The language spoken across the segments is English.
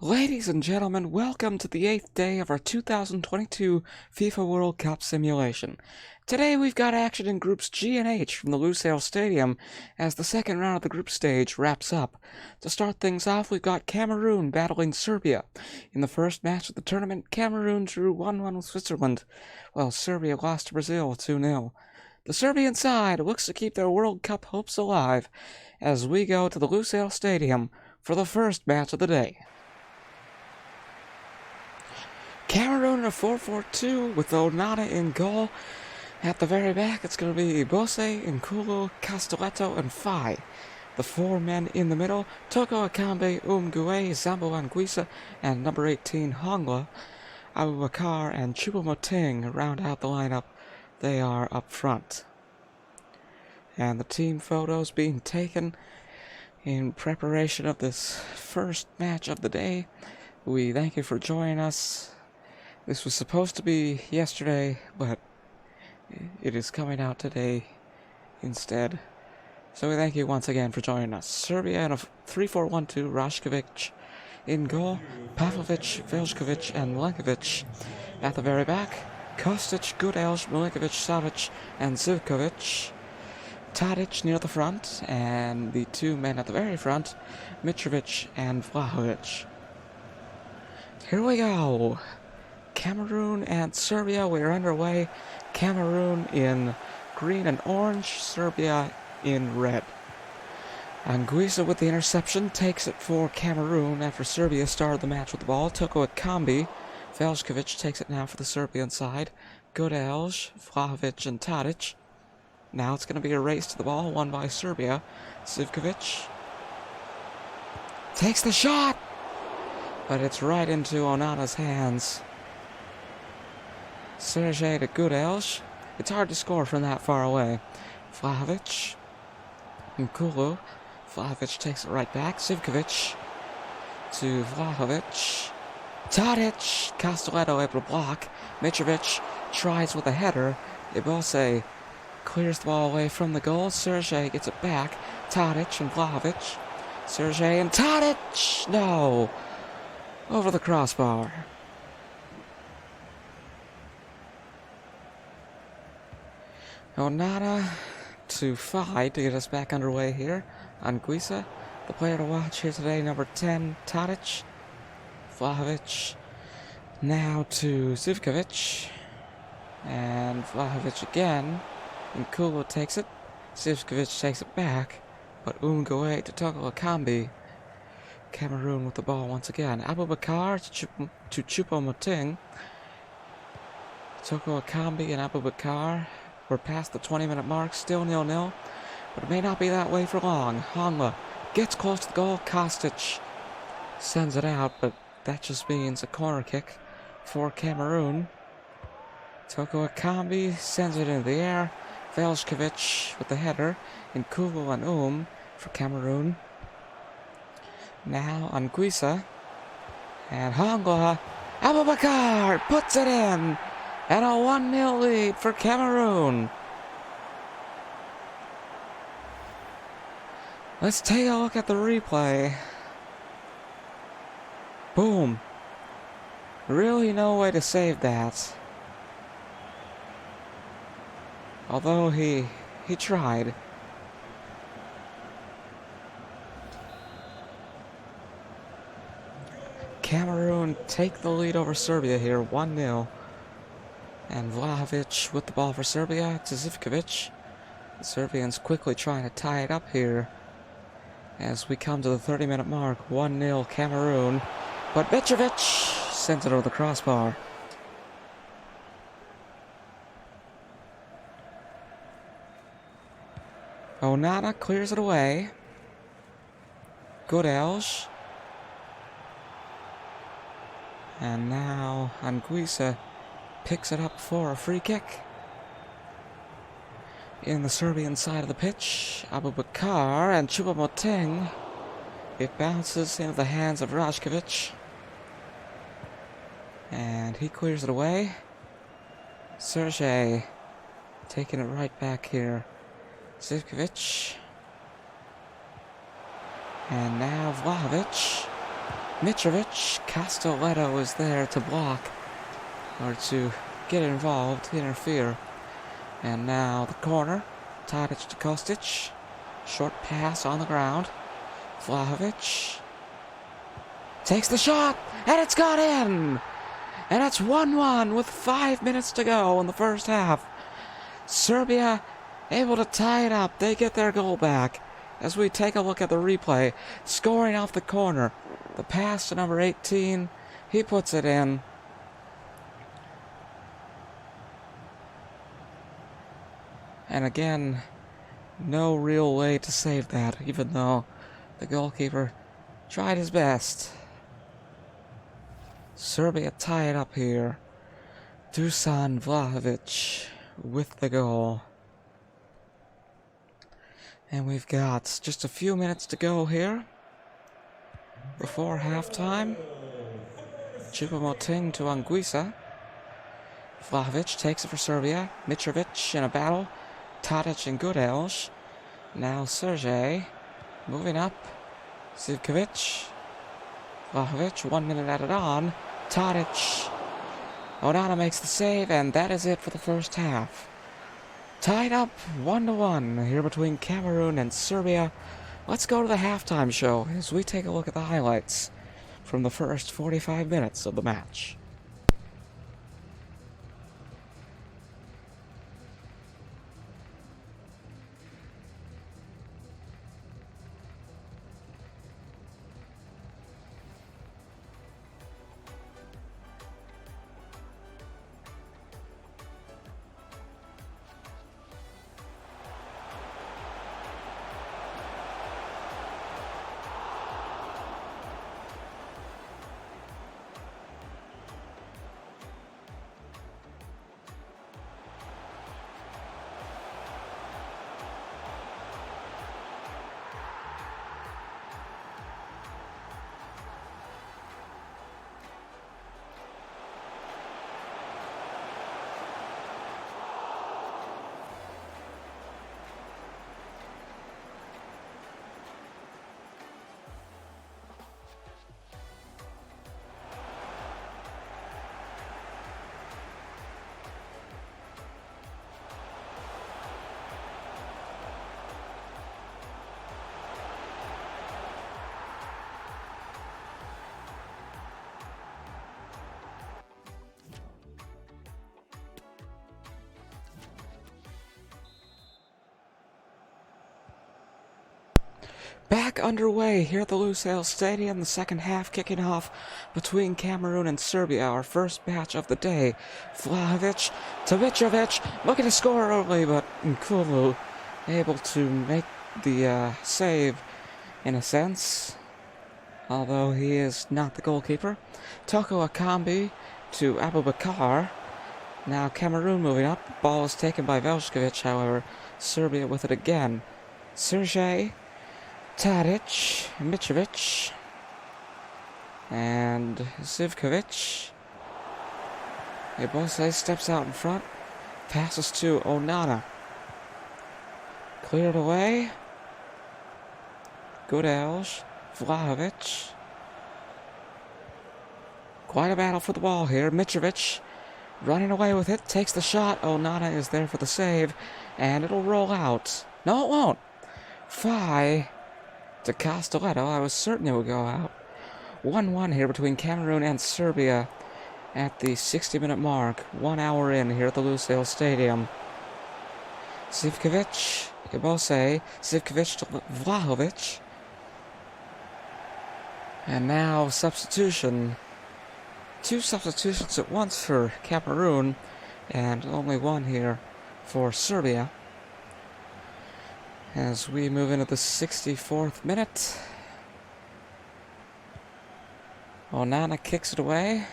Ladies and gentlemen, welcome to the 8th day of our 2022 FIFA World Cup simulation. Today we've got action in Groups G and H from the Lusail Stadium as the second round of the group stage wraps up. To start things off, we've got Cameroon battling Serbia. In the first match of the tournament, Cameroon drew 1-1 with Switzerland, while Serbia lost to Brazil 2-0. The Serbian side looks to keep their World Cup hopes alive as we go to the Lusail Stadium for the first match of the day. Cameroon in a 4-4-2 with Onana in goal. At the very back, it's going to be Bose, Nkulu, Castelletto, and Fai. The four men in the middle, Toko Akambe, Umgue, Zambo Anguissa, and number 18, Hongla, Abubakar, and Choupo-Moting round out the lineup. They are up front. And the team photos being taken in preparation of this first match of the day. We thank you for joining us. This was supposed to be yesterday, but it is coming out today instead. So we thank you once again for joining us. Serbia in a 3-4-1-2, Rashkovic in goal, Pavlovic, Veljkovic, and Milenkovic. At the very back, Kostic, Gudelj, Milenkovic, Savic, and Zivkovic. Tadic near the front, and the two men at the very front, Mitrovic and Vlahovic. Here we go. Cameroon and Serbia, we're underway. Cameroon in green and orange, Serbia in red. Anguissa with the interception takes it for Cameroon after Serbia started the match with the ball. Toko Akambi, Veljkovic takes it now for the Serbian side. Gudelj, Vlahovic, and Tadic. Now it's going to be a race to the ball, won by Serbia. Zivkovic takes the shot, but it's right into Onana's hands. Sergej to Gudelj. It's hard to score from that far away. Vlahovic. Nkulu. Vlahovic takes it right back. Zivkovic to Vlahovic. Tadic. Castelletto able to block. Mitrovic tries with a header. Ibose clears the ball away from the goal. Sergej gets it back. Tadic and Vlahovic. Sergej and Tadic! No! Over the crossbar. Onana to Fai to get us back underway here. Anguissa, the player to watch here today, number 10, Tadic. Vlahovic now to Zivkovic. And Vlahovic again. Nkulu takes it. Zivkovic takes it back. But Umgue to Toko Akambi. Cameroon with the ball once again. Abubakar to Choupo-Moting. Toko Akambi and Abubakar. We're past the 20-minute mark, still 0-0, but it may not be that way for long. Hongla gets close to the goal. Kostic sends it out, but that just means a corner kick for Cameroon. Toko Akambi sends it into the air. Veljkovic with the header. Nkulu and for Cameroon. Now Anguissa. And Hongla. Abubakar puts it in. And a 1-0 lead for Cameroon. Let's take a look at the replay. Boom. Really no way to save that. Although he tried. Cameroon take the lead over Serbia here, 1-0. And Vlahovic with the ball for Serbia to Zivkovic. The Serbians quickly trying to tie it up here as we come to the 30-minute mark. 1-0 Cameroon. But Mitrovic sends it over the crossbar. Onana clears it away. Gudelj. And now Anguissa picks it up for a free kick. In the Serbian side of the pitch, Abubakar and Choupo-Moting. It bounces into the hands of Rashkovic. And he clears it away. Sergej taking it right back here. Zivkovic. And now Vlahovic. Mitrovic. Castelletto is there to block, or to get involved, interfere. And now the corner. Tadic to Kostic. Short pass on the ground. Vlahovic takes the shot, and it's gone in! And it's 1-1 with 5 minutes to go in the first half. Serbia able to tie it up. They get their goal back. As we take a look at the replay, scoring off the corner. The pass to number 18. He puts it in. And again, no real way to save that, even though the goalkeeper tried his best. Serbia tie it up here. Dusan Vlahovic with the goal. And we've got just a few minutes to go here before halftime. Choupo-Moting to Anguissa. Vlahovic takes it for Serbia. Mitrovic in a battle. Tadic and Goodels. Now Sergej moving up. Zivkovic. Vlahovic 1 minute added on. Tadic. Onana makes the save, and that is it for the first half. Tied up 1-1 here between Cameroon and Serbia. Let's go to the halftime show as we take a look at the highlights from the first 45 minutes of the match. Back underway here at the Lusail Stadium, the second half kicking off between Cameroon and Serbia, our first match of the day. Vlahovic to Mitrovic, looking to score early, but Nkulu able to make the save in a sense, although he is not the goalkeeper. Toko Akambi to Abubakar. Now Cameroon moving up. Ball is taken by Veljkovic, however, Serbia with it again. Sergej, Tadic, Mitrovic, and Zivkovic. Ebose steps out in front, passes to Onana. Cleared away. Goodels, Vlahovic. Quite a battle for the ball here. Mitrovic running away with it, takes the shot. Onana is there for the save, and it'll roll out. No, it won't. Fai to Castelletto. I was certain it would go out. 1-1 here between Cameroon and Serbia at the 60-minute mark. 1 hour in here at the Lusail Stadium. Zivkovic, Ebose, Zivkovic to Vlahovic. And now substitution. 2 substitutions at once for Cameroon, and only 1 here for Serbia. As we move into the 64th minute. Onana kicks it away.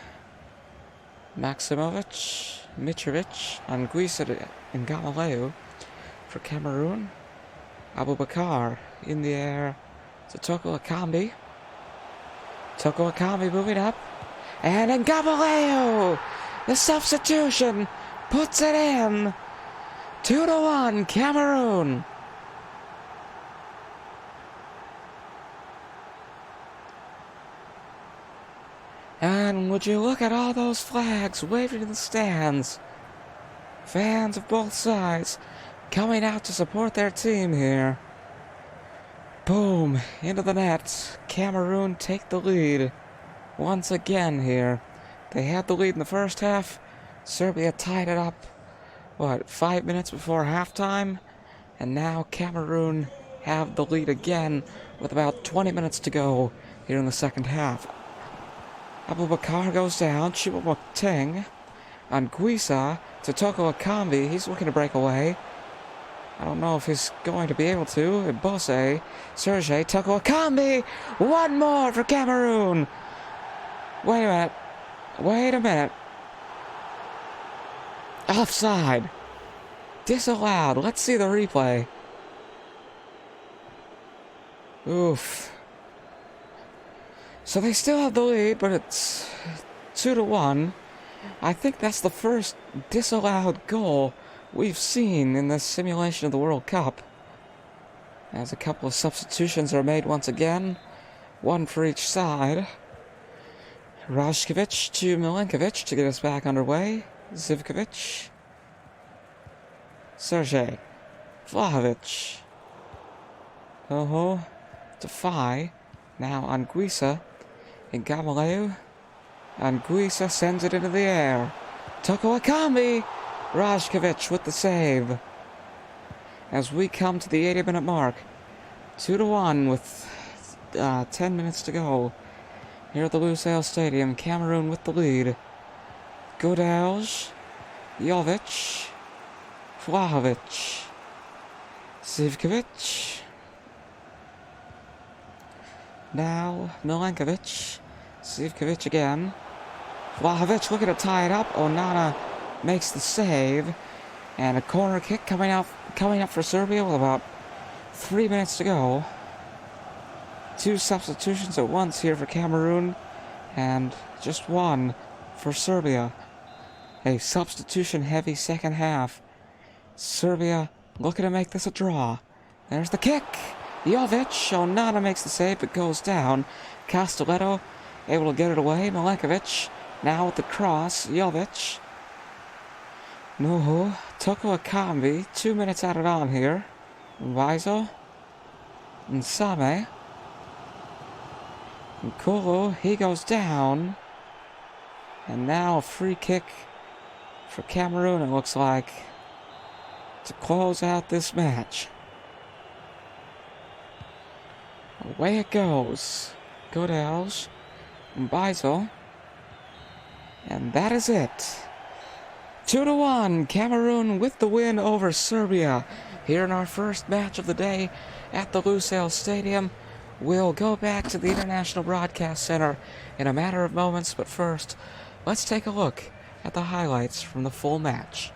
Maximovic, Mitrovic, Anguissa and Ghana for Cameroon. Abubakar in the air to Toko Akambi. Toko Akambi moving up. And Ngabaleo, the substitution, puts it in. 2-1, Cameroon. And would you look at all those flags waving in the stands? Fans of both sides coming out to support their team here. Boom, into the net. Cameroon take the lead once again here. They had the lead in the first half. Serbia tied it up, 5 minutes before halftime? And now Cameroon have the lead again with about 20 minutes to go here in the second half. Abubakar goes down, Choupo-Moting, Anguissa to Toko Ekambi. He's looking to break away. I don't know if he's going to be able to. Bosse, Serge, Toko Ekambi! One more for Cameroon! Wait a minute. Offside. Disallowed. Let's see the replay. Oof. So they still have the lead, but it's 2-1. I think that's the first disallowed goal we've seen in this simulation of the World Cup. As a couple of substitutions are made once again, one for each side. Rajkovic to Milenkovic to get us back underway. Zivkovic. Sergej. Vlahovic. To Fai. Now Anguissa. And Gamaleu. Anguissa sends it into the air. Toko Ekambi. Rajkovic with the save. As we come to the 80-minute mark. 2-1 with 10 minutes to go. Here at the Lusail Stadium. Cameroon with the lead. Godaj. Jovic. Vlahovic. Zivkovic. Now Milenkovic. Zivkovic again. Vlahovic looking to tie it up. Onana makes the save. And a corner kick coming up for Serbia with about 3 minutes to go. Two substitutions at once here for Cameroon. And just one for Serbia. A substitution-heavy second half. Serbia looking to make this a draw. There's the kick. Jovic. Onana makes the save, but goes down. Castelletto able to get it away. Milenkovic now with the cross. Jovic. No. Toko Ekambi. 2 minutes added on here. Vizo. And Same. And Kolo. He goes down. And now a free kick for Cameroon, it looks like, to close out this match. Away it goes. Godels. Bizel. And that is it. 2-1. Cameroon with the win over Serbia. Here in our first match of the day at the Lusail Stadium. We'll go back to the International Broadcast Center in a matter of moments, but first, let's take a look at the highlights from the full match.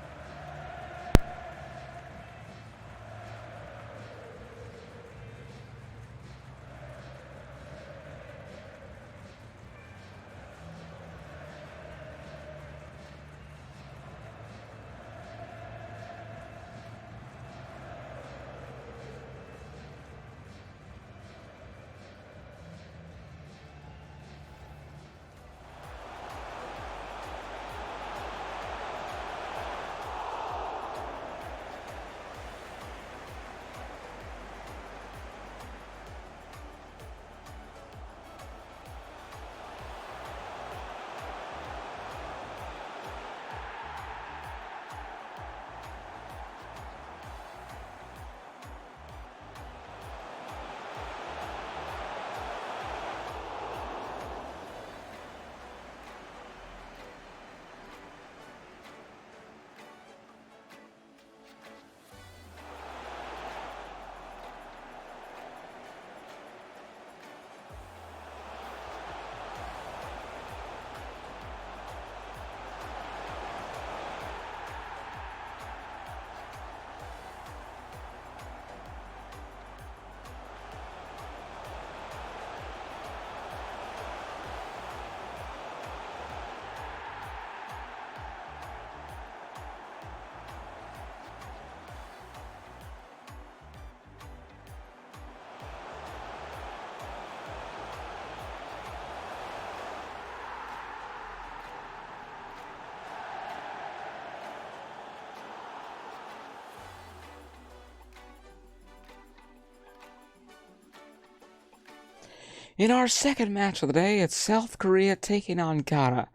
In our second match of the day, it's South Korea taking on Ghana.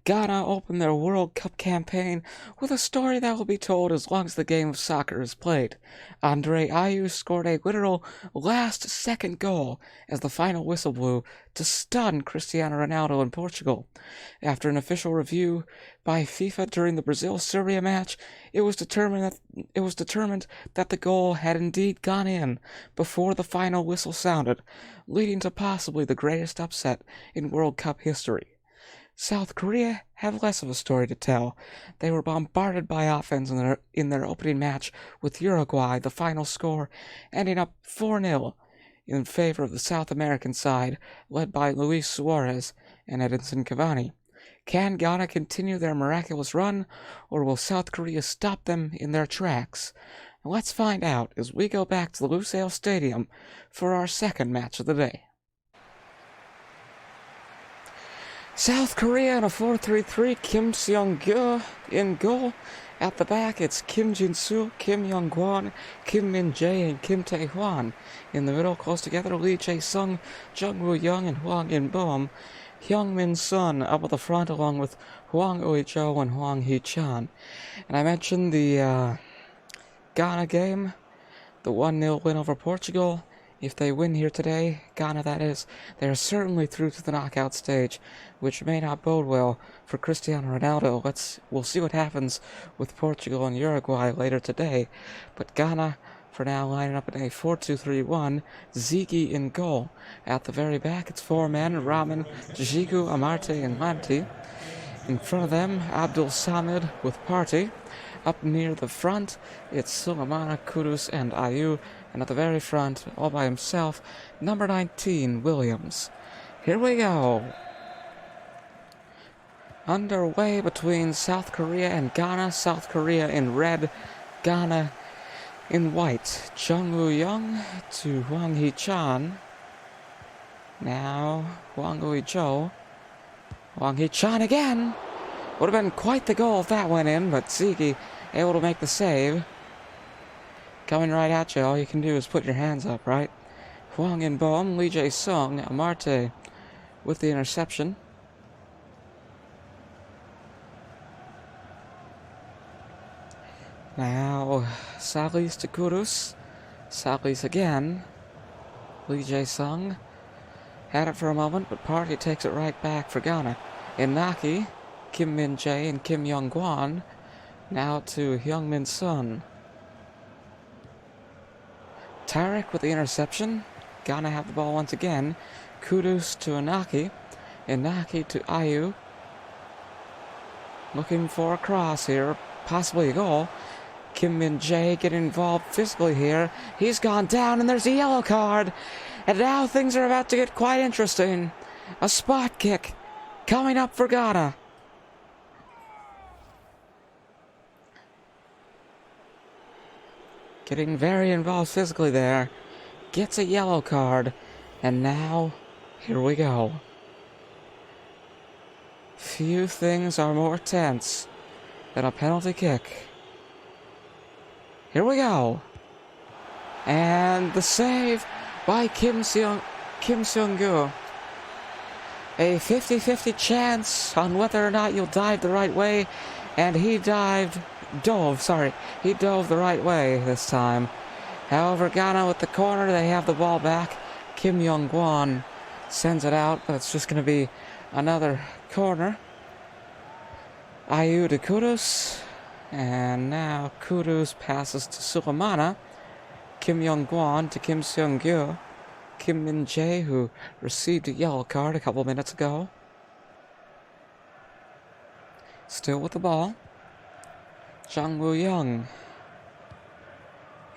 Ghana opened their World Cup campaign with a story that will be told as long as the game of soccer is played. Andre Ayew scored a literal last-second goal as the final whistle blew to stun Cristiano Ronaldo in Portugal. After an official review by FIFA during the Brazil-Serbia match, it was determined that the goal had indeed gone in before the final whistle sounded, leading to possibly the greatest upset in World Cup history. South Korea have less of a story to tell. They were bombarded by offense in their opening match with Uruguay, the final score ending up 4-0 in favor of the South American side, led by Luis Suarez and Edinson Cavani. Can Ghana continue their miraculous run, or will South Korea stop them in their tracks? Let's find out as we go back to the Lusail Stadium for our second match of the day. South Korea in a 4-3-3, Kim Seong-gyu in goal. At the back, it's Kim Jin-soo, Kim Young-kwon, Kim Min-jae, and Kim Tae-hwan. In the middle, close together, Lee Jae-sung, Jung Woo-young, and Hwang In-beom. Heung-Min Son up at the front, along with Hwang Ui-jo and Hwang Hee-chan. And I mentioned the Ghana game, the 1-0 win over Portugal. If they win here today, Ghana that is, they are certainly through to the knockout stage, which may not bode well for Cristiano Ronaldo. We'll see what happens with Portugal and Uruguay later today. But Ghana, for now, lining up in a 4-2-3-1, Ziggy in goal. At the very back, it's four men, Raman, Jigu, Amarte, and Lamti. In front of them, Abdul Samid with Partey. Up near the front, it's Sulemana, Kudus, and Ayew. And at the very front, all by himself, number 19, Williams. Here we go. Underway between South Korea and Ghana. South Korea in red, Ghana in white. Jung Woo-young to Hwang Hee-chan. Now, Hwang Ui-jo. Hwang Hee-chan again. Would have been quite the goal if that went in, but Ziggy able to make the save. Coming right at you, all you can do is put your hands up, right? Hwang In-beom, Lee Jae-sung, Amarte with the interception. Now, Salis to Kudus. Salis again. Lee Jae-sung had it for a moment, but Partey takes it right back for Ghana. Inaki, Kim Min-jae, and Kim Young-kwon. Now to Heung-Min Son. Tarek with the interception. Ghana have the ball once again. Kudus to Inaki. Inaki to Ayew. Looking for a cross here. Possibly a goal. Kim Min-jae getting involved physically here. He's gone down and there's a yellow card. And now things are about to get quite interesting. A spot kick coming up for Ghana. Getting very involved physically there. Gets a yellow card. And now, here we go. Few things are more tense than a penalty kick. Here we go. And the save by Kim Seong-gyu. A 50-50 chance on whether or not you'll dive the right way. And he dove the right way this time. However, Ghana with the corner, they have the ball back. Kim Young-kwon sends it out, but it's just going to be another corner. Ayew to Kudus. And now Kudus passes to Sulemana. Kim Young-kwon to Kim Seong-gyu. Kim Min-jae, who received a yellow card a couple minutes ago. Still with the ball. Jung Woo-young.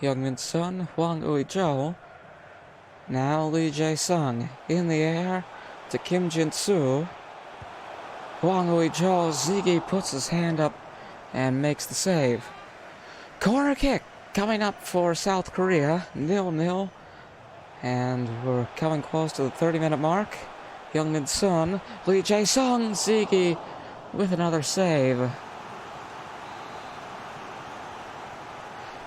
Heung-Min Son, Hwang Ui-jo. Now Lee Jae-sung in the air to Kim Jin-soo. Hwang Ui-jo, Ziggy puts his hand up and makes the save. Corner kick coming up for South Korea, 0-0. And we're coming close to the 30-minute mark. Heung-Min Son, Lee Jae-sung, Ziggy with another save.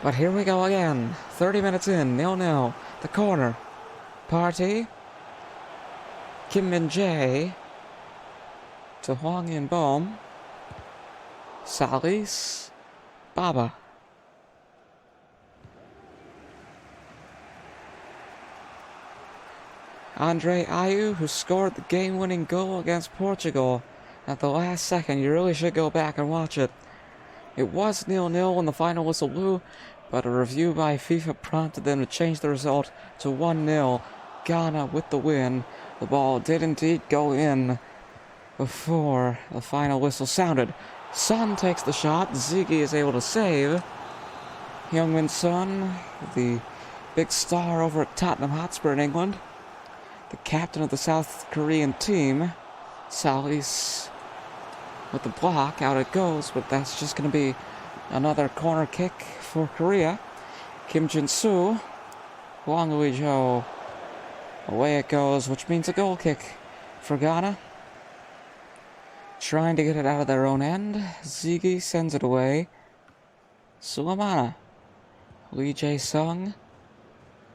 But here we go again. 30 minutes in, 0-0. The corner. Partey. Kim Min-jae to Hwang In-bom. Salis Baba. Andre Ayew, who scored the game-winning goal against Portugal at the last second. You really should go back and watch it. It was 0-0 when the final whistle blew, but a review by FIFA prompted them to change the result to 1-0. Ghana with the win. The ball did indeed go in before the final whistle sounded. Son takes the shot. Ziggy is able to save. Heung-Min Son, the big star over at Tottenham Hotspur in England, the captain of the South Korean team. Salis with the block. Out it goes, but that's just going to be another corner kick for Korea. Kim Jin-soo. Hwang Ui-jo. Away it goes, which means a goal kick for Ghana. Trying to get it out of their own end. Ziggy sends it away. Sulemana. Lee Jae-sung.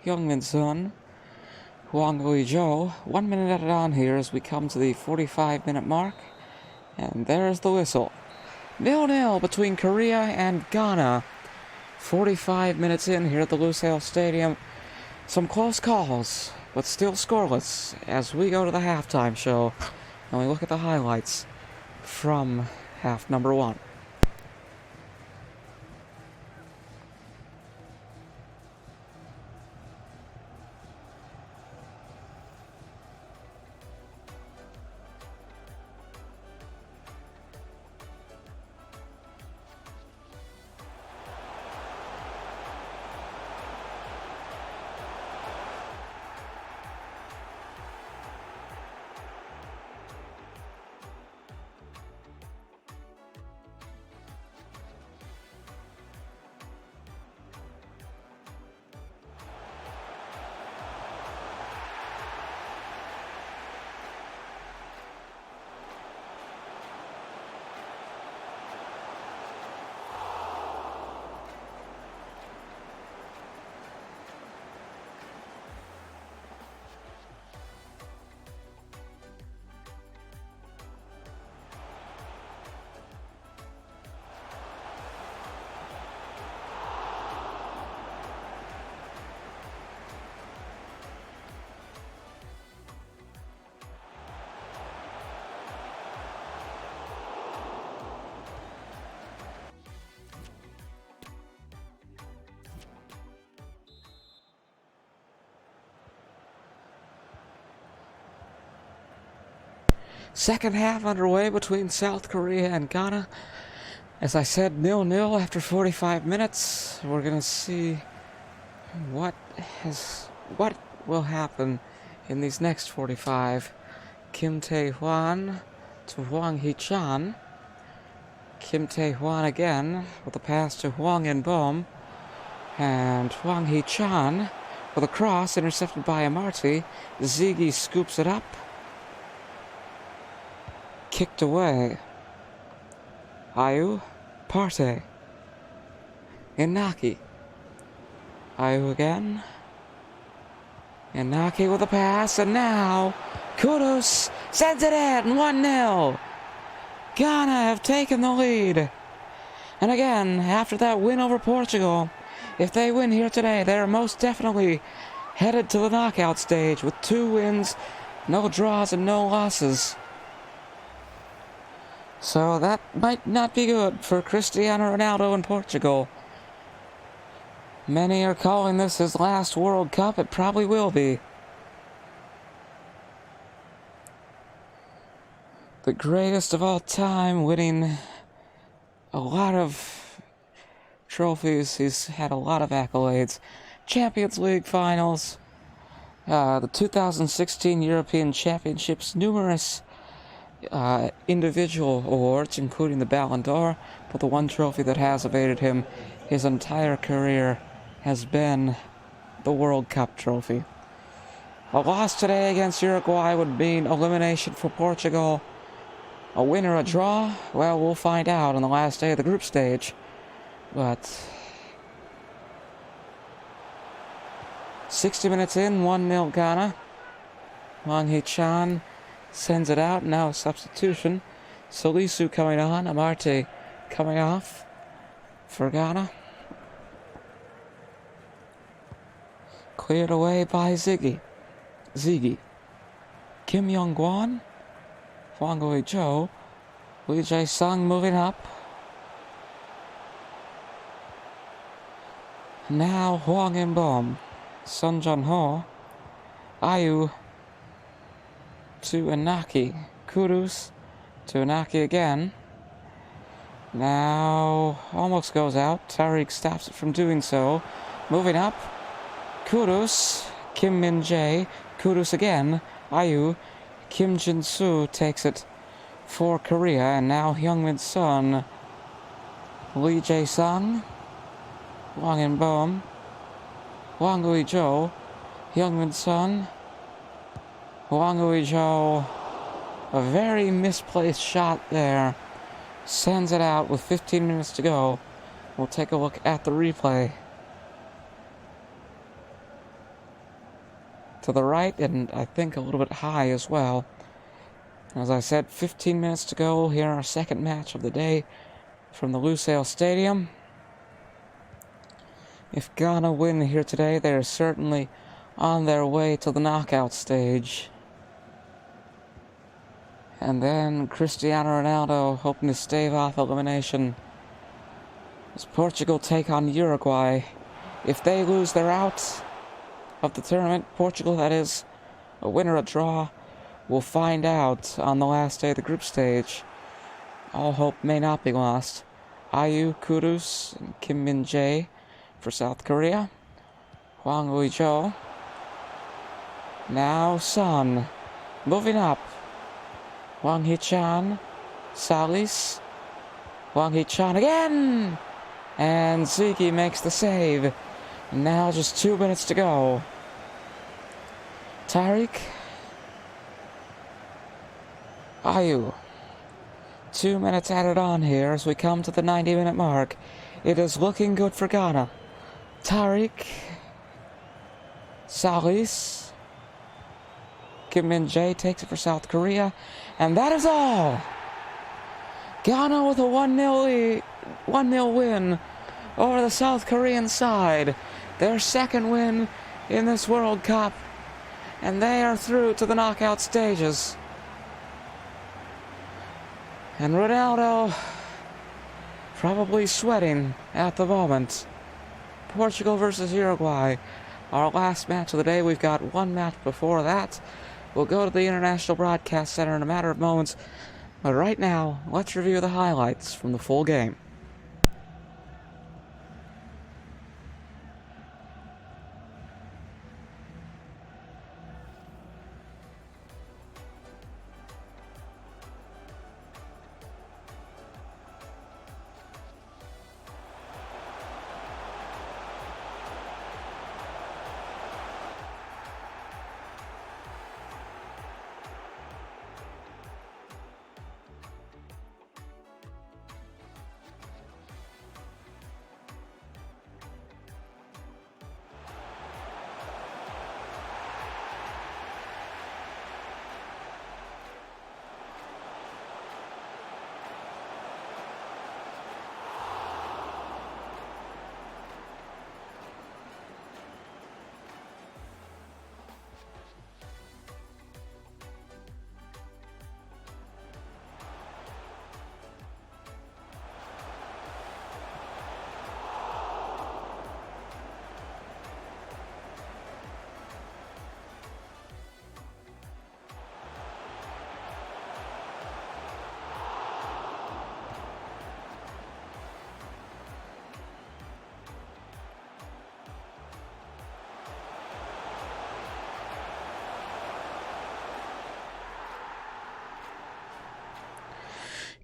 Heung-Min Son. Hwang Ui-jo. 1 minute added on here as we come to the 45-minute mark. And there's the whistle. 0-0 between Korea and Ghana. 45 minutes in here at the Lusail Stadium. Some close calls, but still scoreless as we go to the halftime show. And we look at the highlights from half number 1. Second half underway between South Korea and Ghana. As I said, 0-0 after 45 minutes. We're going to see what will happen in these next 45. Kim Tae-hwan to Hwang Hee-chan. Kim Tae-hwan again with a pass to Hwang In-bom. And Hwang Hee-chan with a cross intercepted by Amarty. Ziggy scoops it up. Kicked away. Ayew, Partey. Inaki. Ayew again. Inaki with a pass, and now Kudus sends it in. 1-0. Ghana have taken the lead. And again, after that win over Portugal, if they win here today, they are most definitely headed to the knockout stage with 2 wins, no draws, and no losses. So that might not be good for Cristiano Ronaldo in Portugal. Many are calling this his last World Cup. It probably will be. The greatest of all time, winning a lot of trophies. He's had a lot of accolades. Champions League finals, the 2016 European Championships, numerous individual awards, including the Ballon d'Or, but the one trophy that has evaded him his entire career has been the World Cup trophy. A loss today against Uruguay would mean elimination for Portugal. A win or a draw? Well, we'll find out on the last day of the group stage. But 60 minutes in, 1-0 Ghana. Wang Hee-chan sends it out. Now a substitution. Salisu coming on. Amarte coming off for Ghana. Cleared away by Ziggy. Kim Young-Gwan. Hwang Ui-jo. Lee Jae-sung moving up. Now Hwang In-bom. Son Jun-ho. Ayew to Inaki. Kudus to Inaki again. Now almost goes out. Tariq stops it from doing so. Moving up. Kudus. Kim Min-jae. Kudus again. Ayew. Kim Jin-soo takes it for Korea. And now Heung-Min Son. Lee Jae-sung. Hwang In-bom. Hwang Ui-jo. Heung-Min Son. Hwang Ui-jo. A very misplaced shot there. Sends it out with 15 minutes to go. We'll take a look at the replay. To the right, and I think a little bit high as well. As I said, 15 minutes to go here, our second match of the day from the Lusail Stadium. If Ghana win here today, they are certainly on their way to the knockout stage. And then Cristiano Ronaldo hoping to stave off elimination as Portugal take on Uruguay. If they lose, they're out of the tournament. Portugal, that is, a win or a draw. We'll find out on the last day of the group stage. All hope may not be lost. Ayew, Kudus, and Kim Min-jae for South Korea. Hwang Ui-jo. Now Son. Moving up. Wang Hee-chan. Salis. Wang Hee-chan again! And Ziggy makes the save. Now just 2 minutes to go. Tariq. Ayew. 2 minutes added on here as we come to the 90-minute mark. It is looking good for Ghana. Tariq. Salis. Kim Min-jae takes it for South Korea. And that is all. Ghana with a 1-0 win over the South Korean side. Their second win in this World Cup. And they are through to the knockout stages. And Ronaldo probably sweating at the moment. Portugal versus Uruguay. Our last match of the day. We've got one match before that. We'll go to the International Broadcast Center in a matter of moments. But right now, let's review the highlights from the full game.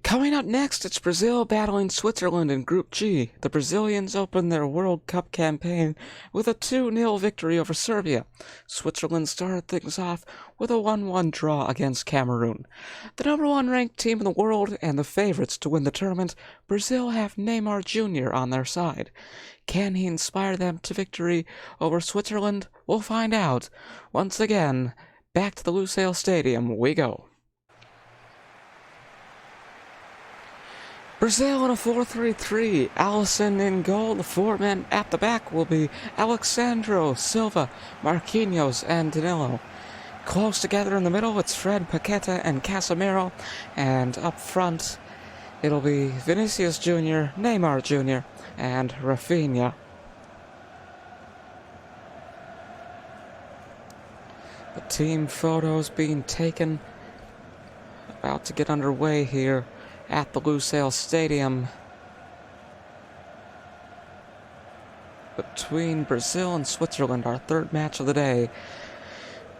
Coming up next, it's Brazil battling Switzerland in Group G. The Brazilians opened their World Cup campaign with a 2-0 victory over Serbia. Switzerland started things off with a 1-1 draw against Cameroon. The number 1 ranked team in the world and the favorites to win the tournament, Brazil have Neymar Jr. on their side. Can he inspire them to victory over Switzerland? We'll find out. Once again, back to the Lusail Stadium we go. Brazil in a 4-3-3. Alisson in goal. The four men at the back will be Alexandro, Silva, Marquinhos, and Danilo. Close together in the middle, it's Fred, Paqueta, and Casemiro. And up front, it'll be Vinicius Jr., Neymar Jr., and Rafinha. The team photos being taken. About to get underway here at the Lusail Stadium between Brazil and Switzerland, our third match of the day.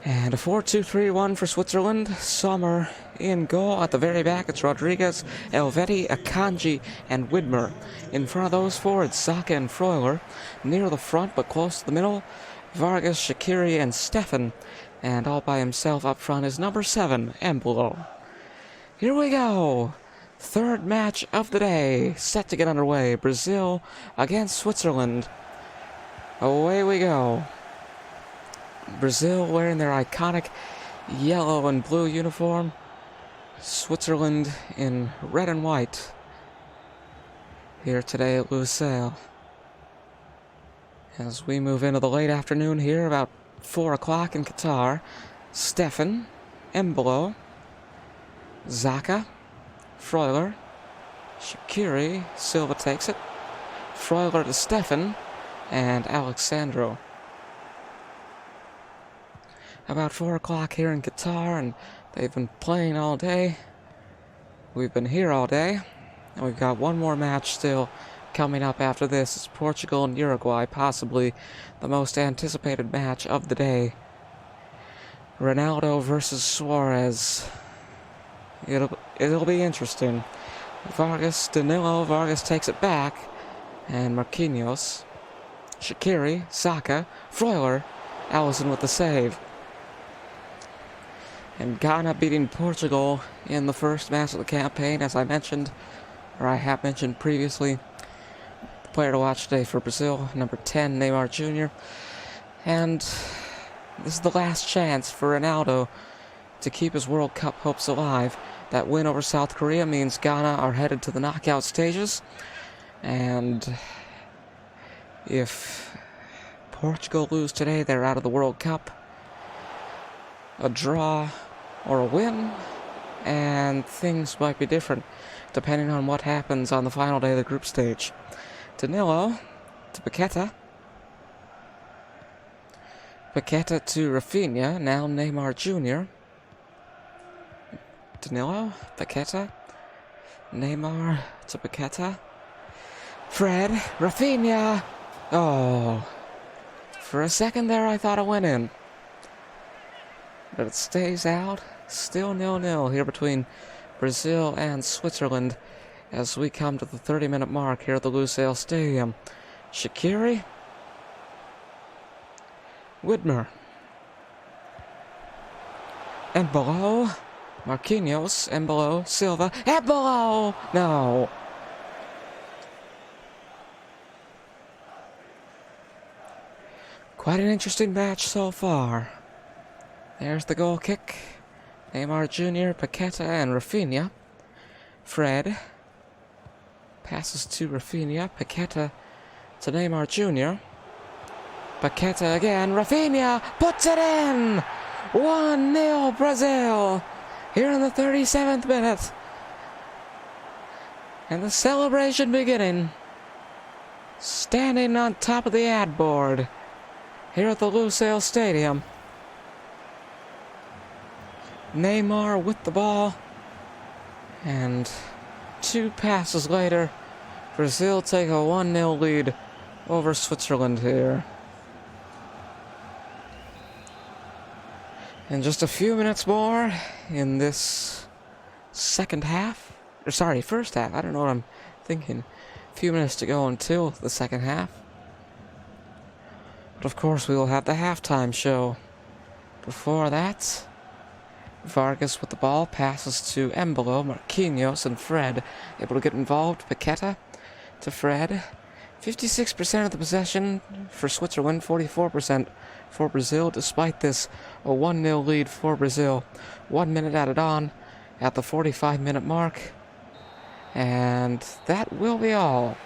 And a 4-2-3-1 for Switzerland. Sommer in goal. At the very back, it's Rodriguez, Elvedi, Akanji, and Widmer. In front of those four, it's Saka and Freuler. Near the front, but close to the middle, Vargas, Shaqiri, and Stefan. And all by himself up front is number 7, Embolo. Here we go! Third match of the day, set to get underway. Brazil against Switzerland. Away we go. Brazil wearing their iconic yellow and blue uniform. Switzerland in red and white. Here today at Lusail. As we move into the late afternoon here, about 4 o'clock in Qatar. Stefan, Embolo, Xhaka, Freuler, Shaqiri, Silva takes it, Freuler to Stefan, and Alexandro. About 4 o'clock here in Qatar, and they've been playing all day. We've been here all day, and we've got one more match still coming up after this. It's Portugal and Uruguay, possibly the most anticipated match of the day. Ronaldo versus Suarez. It'll be interesting. Danilo, Vargas takes it back, and Marquinhos, Shaqiri, Saka, Freuler, Alisson with the save. And Ghana beating Portugal in the first match of the campaign, as I mentioned, or I have mentioned previously. The player to watch today for Brazil, number 10, Neymar Jr. And this is the last chance for Ronaldo to keep his World Cup hopes alive. That win over South Korea means Ghana are headed to the knockout stages. And if Portugal lose today, they're out of the World Cup. A draw or a win, and things might be different depending on what happens on the final day of the group stage. Danilo to Paqueta. Paqueta to Rafinha, now Neymar Jr. Danilo, Paqueta, Neymar to Paqueta, Fred, Rafinha. Oh, for a second there I thought it went in, but it stays out. Still 0-0 here between Brazil and Switzerland as we come to the 30-minute mark here at the Lusail Stadium. Shaqiri, Widmer, Embolo, Marquinhos, Embolo, Silva, Embolo! No! Quite an interesting match so far. There's the goal kick. Neymar Jr., Paqueta, and Rafinha. Fred passes to Rafinha. Paqueta to Neymar Jr. Paqueta again. Rafinha puts it in! 1-0 Brazil! Here in the 37th minute. And the celebration beginning. Standing on top of the ad board here at the Lusail Stadium. Neymar with the ball. And 2 passes later, Brazil take a 1-0 lead over Switzerland here. In just a few minutes more in this first half. I don't know what I'm thinking. A few minutes to go until the second half. But of course we will have the halftime show. Before that, Vargas with the ball passes to Embolo, Marquinhos, and Fred able to get involved. Paqueta to Fred. 56% of the possession for Switzerland, 44% for Brazil, despite this a 1-0 lead for Brazil. 1 minute added on at the 45-minute mark. And that will be all.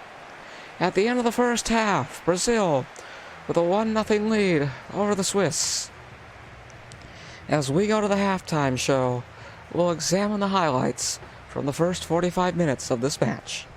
At the end of the first half, Brazil with a 1-0 lead over the Swiss. As we go to the halftime show, we'll examine the highlights from the first 45 minutes of this match.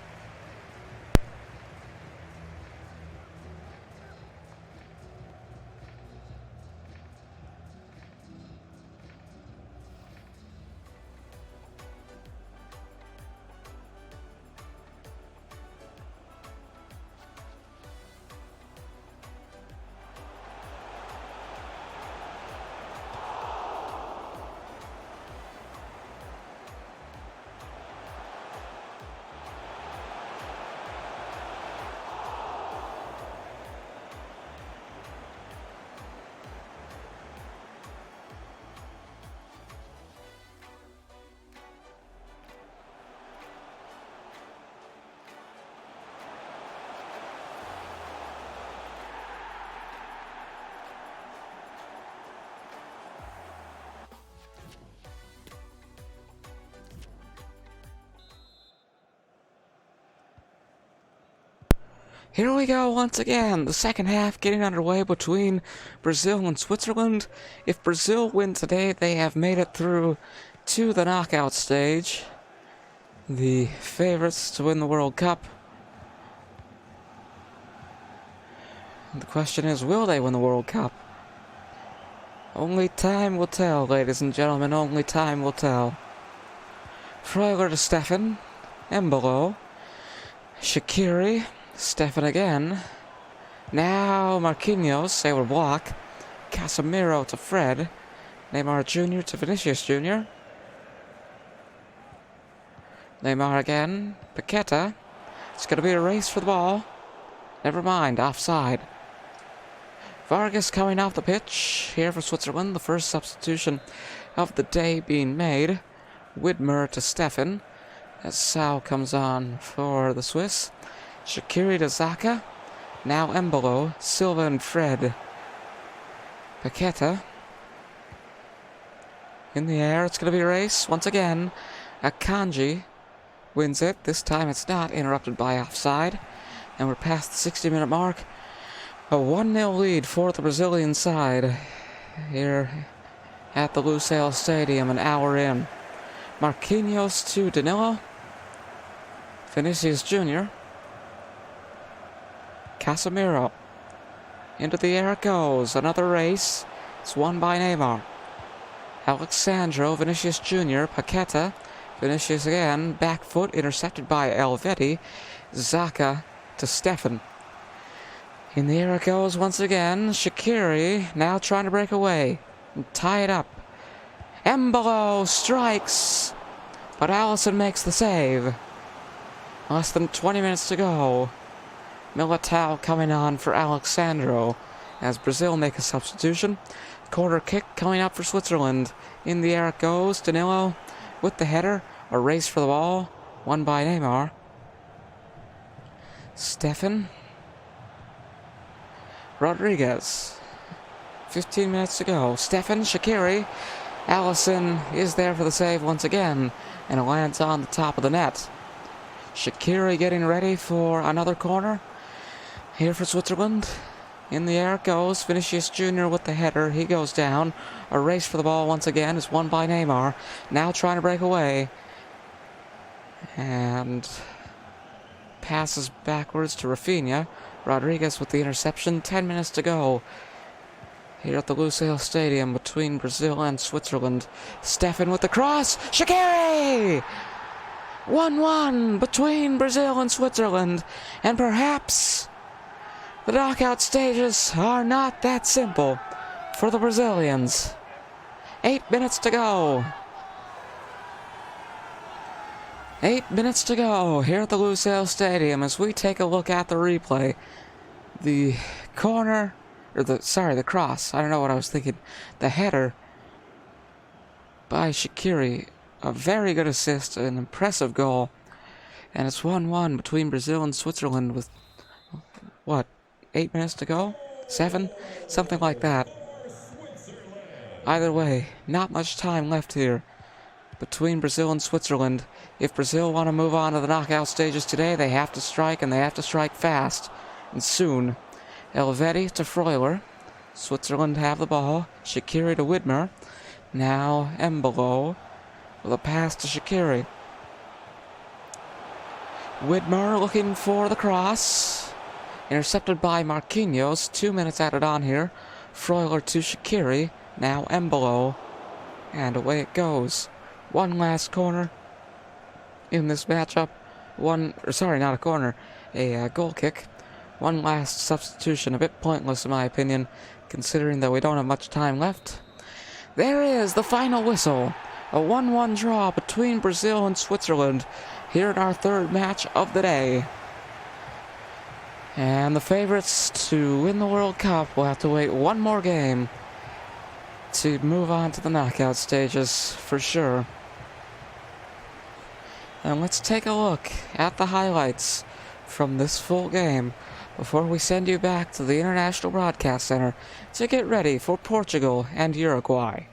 Here we go once again, the second half getting underway between Brazil and Switzerland. If Brazil win today, they have made it through to the knockout stage. The favorites to win the World Cup. The question is, will they win the World Cup? Only time will tell, ladies and gentlemen, only time will tell. Freuler to Steffen, Embolo, Shaqiri, Steffen again. Now Marquinhos, they will block. Casemiro to Fred. Neymar Jr. to Vinicius Jr. Neymar again. Paqueta. It's going to be a race for the ball. Never mind, offside. Vargas coming off the pitch here for Switzerland. The first substitution of the day being made. Widmer to Steffen. As Sao comes on for the Swiss. Shaqiri to Xhaka. Now Embolo, Silva and Fred. Paqueta. In the air, it's going to be a race once again. Akanji wins it. This time it's not interrupted by offside. And we're past the 60-minute mark. A 1-0 lead for the Brazilian side here at the Lusail Stadium an hour in. Marquinhos to Danilo. Vinicius Jr. Casemiro. Into the air it goes. Another race. It's won by Neymar. Alexandro, Vinicius Jr., Paqueta. Vinicius again. Back foot intercepted by Elvedi. Xhaka to Steffen. In the air it goes once again. Shaqiri now trying to break away and tie it up. Embolo strikes, but Alisson makes the save. Less than 20 minutes to go. Militao coming on for Alexandro as Brazil make a substitution. Corner kick coming up for Switzerland. In the air it goes. Danilo with the header. A race for the ball. Won by Neymar. Steffen. Rodriguez. 15 minutes to go. Steffen, Shaqiri. Alisson is there for the save once again. And it lands on the top of the net. Shaqiri getting ready for another corner. Here for Switzerland. In the air it goes. Vinicius Jr. with the header. He goes down. A race for the ball once again is won by Neymar. Now trying to break away. And passes backwards to Rafinha. Rodriguez with the interception. 10 minutes to go. Here at the Lusail Stadium between Brazil and Switzerland. Steffen with the cross. Shaqiri! 1-1 between Brazil and Switzerland. And perhaps the knockout stages are not that simple for the Brazilians. 8 minutes to go. 8 minutes to go here at the Lusail Stadium as we take a look at the replay. The corner, or the cross, I don't know what I was thinking. The header by Shaqiri. A very good assist, an impressive goal. And it's 1-1 between Brazil and Switzerland with what, 8 minutes to go? 7? Something like that. Either way, not much time left here between Brazil and Switzerland. If Brazil want to move on to the knockout stages today, they have to strike, and they have to strike fast and soon. Elvedi to Freuler. Switzerland have the ball. Shaqiri to Widmer. Now Embolo with a pass to Shaqiri. Widmer looking for the cross. Intercepted by Marquinhos. 2 minutes added on here. Freuler to Shaqiri. Now Embolo. And away it goes. One last corner in this matchup. Not a corner. A goal kick. One last substitution. A bit pointless in my opinion, considering that we don't have much time left. There is the final whistle. A 1-1 draw between Brazil and Switzerland here in our third match of the day. And the favorites to win the World Cup will have to wait one more game to move on to the knockout stages for sure. And let's take a look at the highlights from this full game before we send you back to the International Broadcast Center to get ready for Portugal and Uruguay.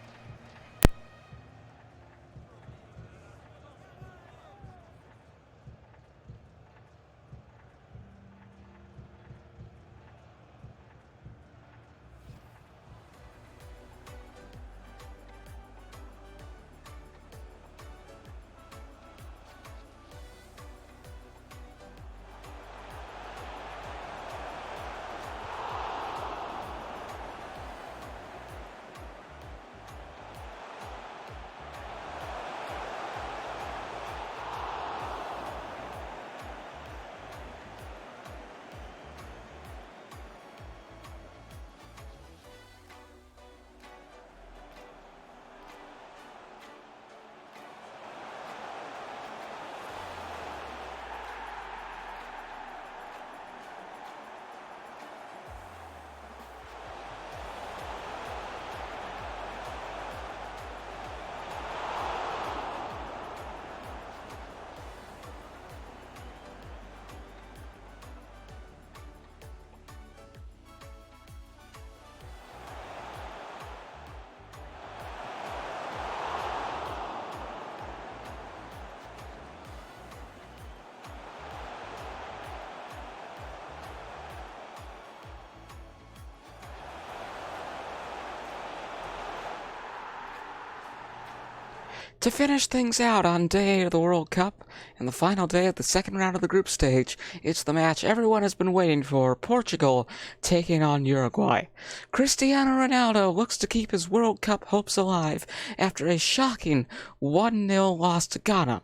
To finish things out on day 8 of the World Cup, and the final day of the second round of the group stage, it's the match everyone has been waiting for, Portugal taking on Uruguay. Cristiano Ronaldo looks to keep his World Cup hopes alive after a shocking 1-0 loss to Ghana.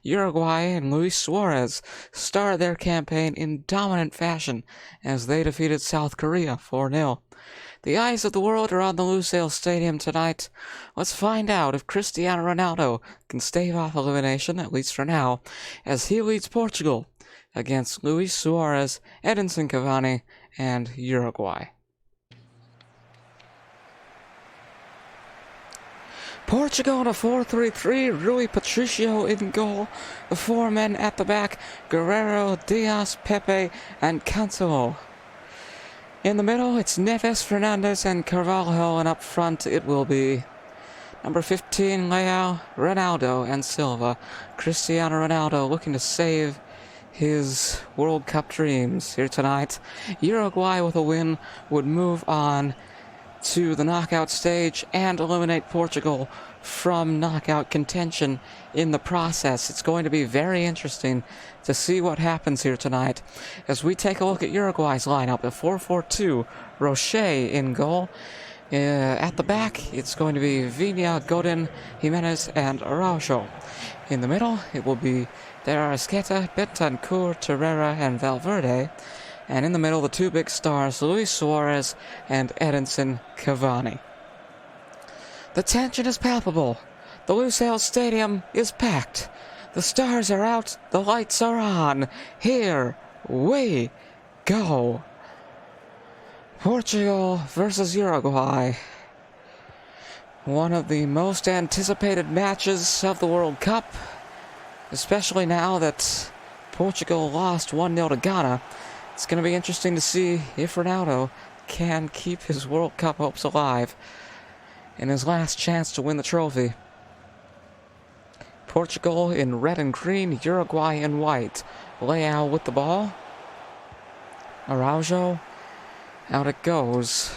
Uruguay and Luis Suarez started their campaign in dominant fashion as they defeated South Korea 4-0. The eyes of the world are on the Lusail Stadium tonight. Let's find out if Cristiano Ronaldo can stave off elimination, at least for now, as he leads Portugal against Luis Suarez, Edinson Cavani, and Uruguay. Portugal in a 4-3-3, Rui Patricio in goal, the four men at the back, Guerrero, Diaz, Pepe, and Cancelo. In the middle, it's Neves, Fernandes, and Carvalho, and up front it will be number 15, Leao, Ronaldo, and Silva. Cristiano Ronaldo looking to save his World Cup dreams here tonight. Uruguay with a win would move on to the knockout stage and eliminate Portugal from knockout contention in the process. It's going to be very interesting to see what happens here tonight as we take a look at Uruguay's lineup. The 4-4-2, Rocher in goal. At the back, it's going to be Viña, Godin, Jimenez, and Araujo. In the middle, it will be De Arrascaeta, Bentancur, Torreira, and Valverde. And in the middle, the two big stars, Luis Suarez and Edinson Cavani. The tension is palpable. The Lusail Stadium is packed. The stars are out. The lights are on. Here we go. Portugal versus Uruguay. One of the most anticipated matches of the World Cup, especially now that Portugal lost 1-0 to Ghana. It's going to be interesting to see if Ronaldo can keep his World Cup hopes alive in his last chance to win the trophy. Portugal in red and green, Uruguay in white. Leao with the ball. Araujo. Out it goes.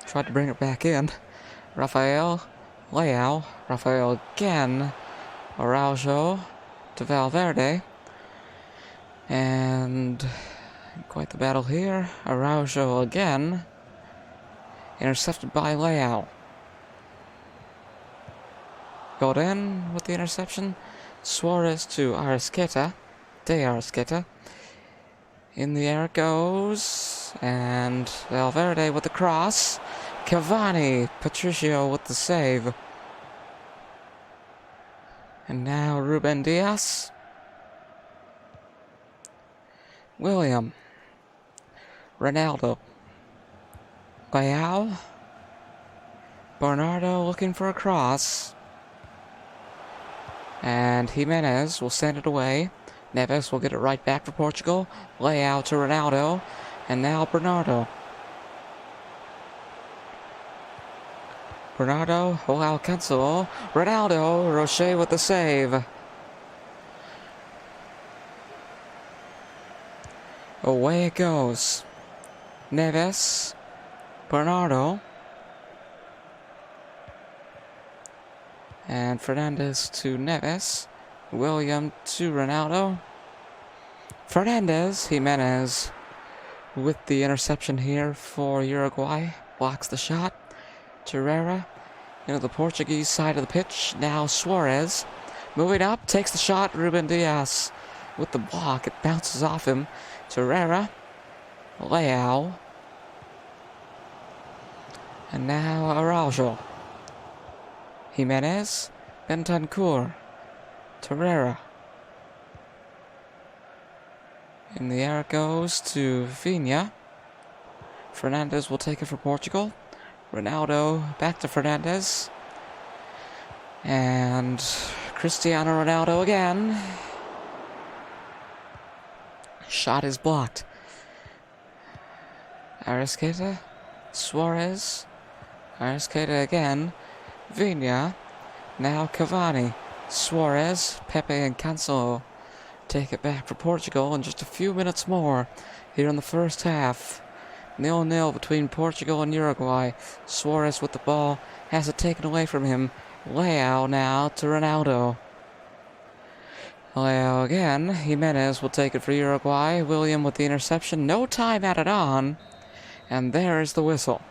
Tried to bring it back in. Rafael. Leao. Rafael again. Araujo to Valverde. And quite the battle here. Araujo again. Intercepted by Leao. Got in with the interception. Suarez to Arrascaeta. De Arrascaeta. In the air it goes. And Valverde with the cross. Cavani. Patricio with the save. And now Ruben Dias. William. Ronaldo. Leao. Bernardo looking for a cross. And Jimenez will send it away. Neves will get it right back for Portugal. Leao to Ronaldo. And now Bernardo. Bernardo, Joao Cancelo. Ronaldo, Rocher with the save. Away it goes. Neves. Bernardo. And Fernandes to Neves. William to Ronaldo. Fernandes. Jimenez with the interception here for Uruguay. Blocks the shot. Torreira into the Portuguese side of the pitch. Now Suarez. Moving up. Takes the shot. Ruben Dias with the block. It bounces off him. Torreira. Leao. And now Araujo. Jimenez. Bentancur. Torreira. In the air it goes to Viña. Fernandes will take it for Portugal. Ronaldo back to Fernandes. And Cristiano Ronaldo again. Shot is blocked. Arrascaeta. Suarez. Arrascaeta again. Viña. Now Cavani. Suarez. Pepe and Cancelo take it back for Portugal in just a few minutes more here in the first half. 0-0 between Portugal and Uruguay. Suarez with the ball. Has it taken away from him. Leao now to Ronaldo. Leao again. Jimenez will take it for Uruguay. William with the interception. No time added on. And there's the whistle.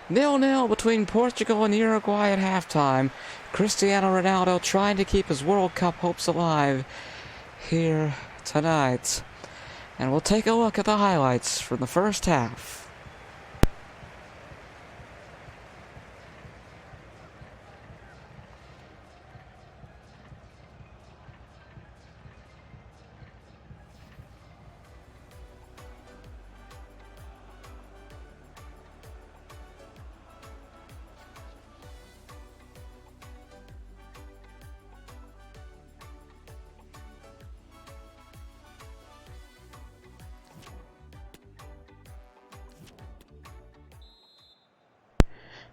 0-0 between Portugal and Uruguay at halftime. Cristiano Ronaldo trying to keep his World Cup hopes alive here tonight. And we'll take a look at the highlights from the first half.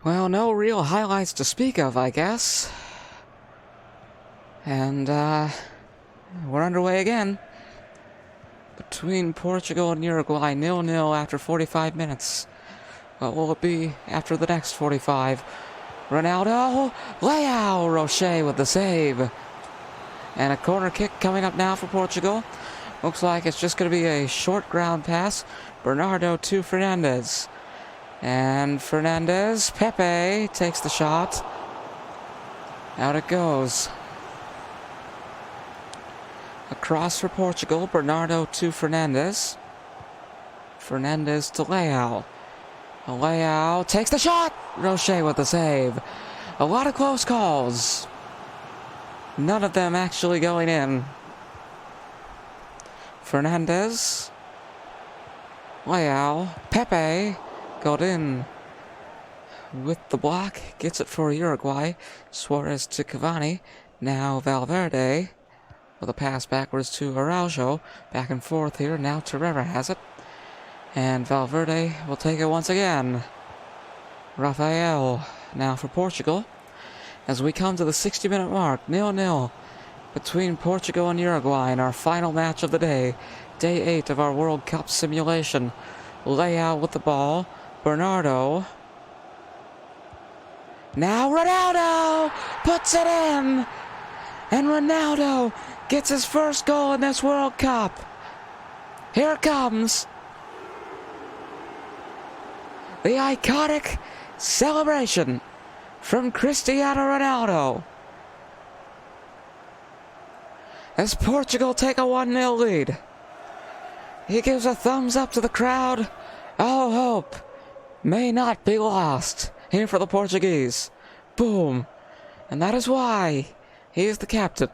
Well, no real highlights to speak of, I guess. And, we're underway again. Between Portugal and Uruguay, 0-0 after 45 minutes. What will it be after the next 45? Ronaldo, Leao, Rocher with the save. And a corner kick coming up now for Portugal. Looks like it's just going to be a short ground pass. Bernardo to Fernandes. And Fernandes, Pepe takes the shot. Out it goes. Across for Portugal, Bernardo to Fernandes. Fernandes to Leao. Leao takes the shot! Rocher with the save. A lot of close calls. None of them actually going in. Fernandes. Leao. Pepe. Got in with the block. Gets it for Uruguay. Suarez to Cavani. Now Valverde with a pass backwards to Araujo. Back and forth here. Now Torreira has it. And Valverde will take it once again. Rafael now for Portugal. As we come to the 60-minute mark, 0-0 between Portugal and Uruguay in our final match of the day. Day 8 of our World Cup simulation. Layout with the ball. Bernardo. Now Ronaldo puts it in. And Ronaldo gets his first goal in this World Cup. Here it comes. The iconic celebration from Cristiano Ronaldo. As Portugal take a 1-0 lead. He gives a thumbs up to the crowd. All hope may not be lost here for the Portuguese. Boom. And that is why he is the captain.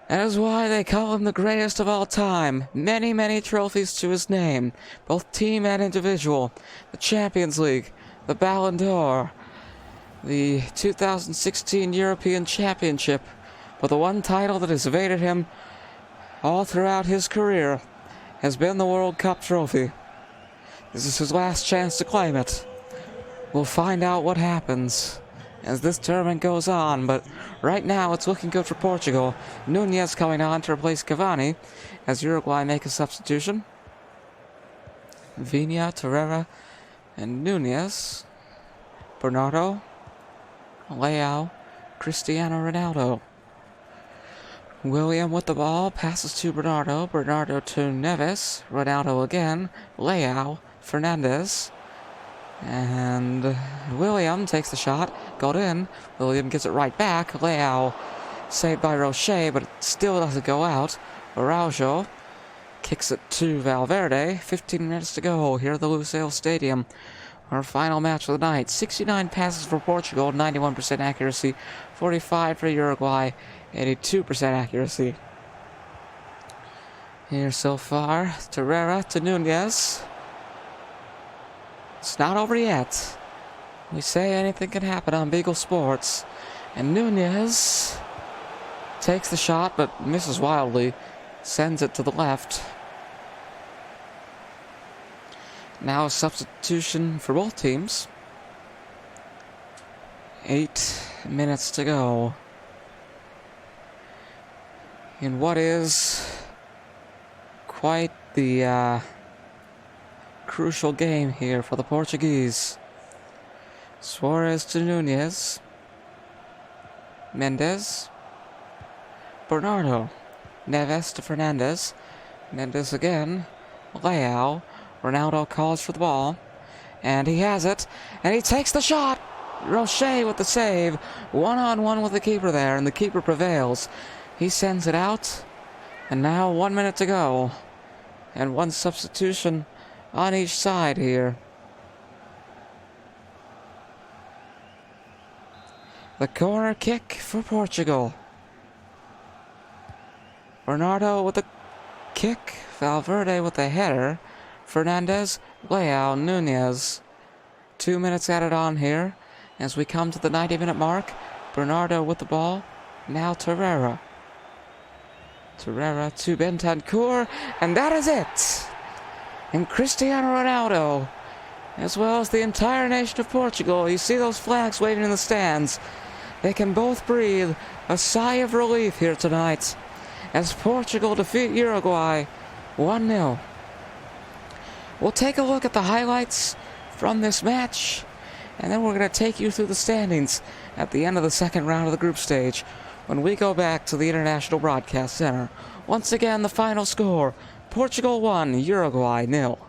That is why they call him the greatest of all time. Many, many trophies to his name, both team and individual. The Champions League, the Ballon d'Or, the 2016 European Championship. But the one title that has evaded him all throughout his career has been the World Cup trophy. This is his last chance to claim it. We'll find out what happens as this tournament goes on, but right now it's looking good for Portugal. Nunez coming on to replace Cavani as Uruguay make a substitution. Viña, Torreira, and Nunez. Bernardo, Leao, Cristiano Ronaldo. William with the ball, passes to Bernardo. Bernardo to Neves. Ronaldo again. Leao, Fernandez. And William takes the shot. Got in. William gets it right back. Leao saved by Rocher, but it still doesn't go out. Araujo kicks it to Valverde. 15 minutes to go here at the Lusail Stadium. Our final match of the night. 69 passes for Portugal, 91% accuracy. 45 for Uruguay, 82% accuracy. Here so far, Torreira to Nunez. It's not over yet. We say anything can happen on Beagle Sports. And Nunez takes the shot, but misses wildly. Sends it to the left. Now a substitution for both teams. 8 minutes to go. In what is quite the crucial game here for the Portuguese. Suarez to Nunez. Mendes. Bernardo. Neves to Fernandez. Mendes again. Leao. Ronaldo calls for the ball. And he has it. And he takes the shot. Rocher with the save. One-on-one with the keeper there. And the keeper prevails. He sends it out. And now 1 minute to go. And one substitution on each side here. The corner kick for Portugal. Bernardo with the kick. Valverde with the header. Fernandez, Leao, Nunez. 2 minutes added on here. As we come to the 90-minute mark. Bernardo with the ball. Now Torreira. Torreira to Bentancur. And that is it. And Cristiano Ronaldo, as well as the entire nation of Portugal. You see those flags waving in the stands. They can both breathe a sigh of relief here tonight as Portugal defeat Uruguay 1-0. We'll take a look at the highlights from this match, and then we're going to take you through the standings at the end of the second round of the group stage when we go back to the International Broadcast Center. Once again, the final score, Portugal 1, Uruguay 0.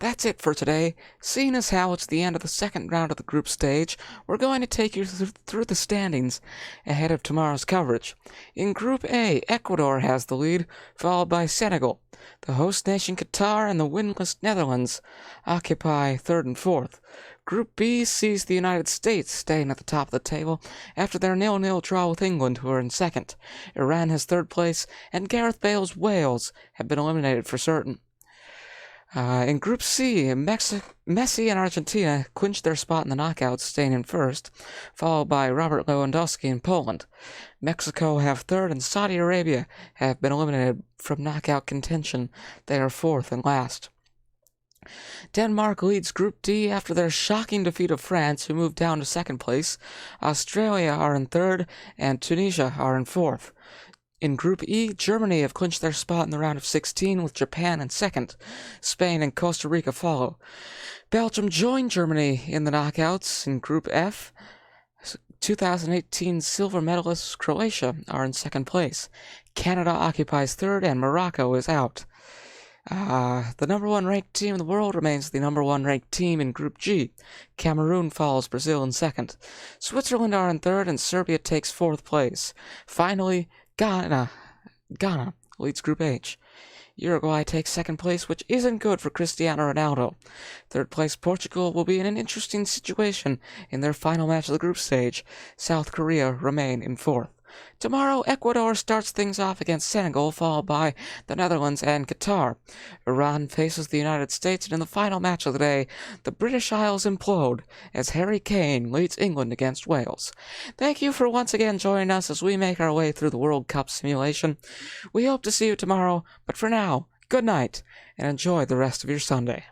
That's it for today. Seeing as how it's the end of the second round of the group stage, we're going to take you through the standings ahead of tomorrow's coverage. In Group A, Ecuador has the lead, followed by Senegal. The host nation Qatar and the winless Netherlands occupy third and fourth. Group B sees the United States staying at the top of the table after their 0-0 draw with England, who are in second. Iran has third place, and Gareth Bale's Wales have been eliminated for certain. In Group C, Messi and Argentina clinched their spot in the knockouts, staying in first, followed by Robert Lewandowski in Poland. Mexico have third, and Saudi Arabia have been eliminated from knockout contention. They are fourth and last. Denmark leads Group D after their shocking defeat of France, who moved down to second place. Australia are in third, and Tunisia are in fourth. In Group E, Germany have clinched their spot in the round of 16, with Japan in second. Spain and Costa Rica follow. Belgium joined Germany in the knockouts. In Group F, 2018 silver medalists Croatia are in second place. Canada occupies third, and Morocco is out. The number one ranked team in the world remains the number one ranked team in Group G. Cameroon follows Brazil in second. Switzerland are in third, and Serbia takes fourth place. Finally, Ghana leads Group H. Uruguay takes second place, which isn't good for Cristiano Ronaldo. Third place Portugal will be in an interesting situation in their final match of the group stage. South Korea remain in fourth. Tomorrow, Ecuador starts things off against Senegal, followed by the Netherlands and Qatar. Iran faces the United States, and in the final match of the day, the British Isles implode as Harry Kane leads England against Wales. Thank you for once again joining us as we make our way through the World Cup simulation. We hope to see you tomorrow, but for now, good night, and enjoy the rest of your Sunday.